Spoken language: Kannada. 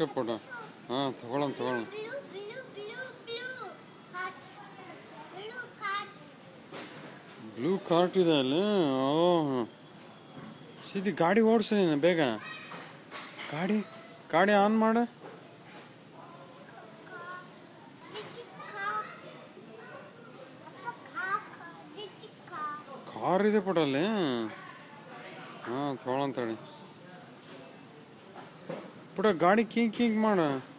ಓಕೆ ಪುಟ. ಹಾಂ ತಗೊಳ್ಳೋಣ. ಬ್ಲೂ ಕಾರ್ಟ್ ಇದೆ ಅಲ್ಲಿ. ಓಹ್ ಸೀದಿ ಗಾಡಿ ಓಡಿಸಿ ನೀನು ಬೇಗ. ಗಾಡಿ ಆನ್ ಮಾಡು. ಕಾರ್ ಇದೆ ಪುಟ ಅಲ್ಲಿ. ಹಾಂ ತಗೊಳ್ಳೋಣ ತಡಿ ಪುಟ. ಗಾಡಿ ಕಿಂಗ್ ಮಾಡು.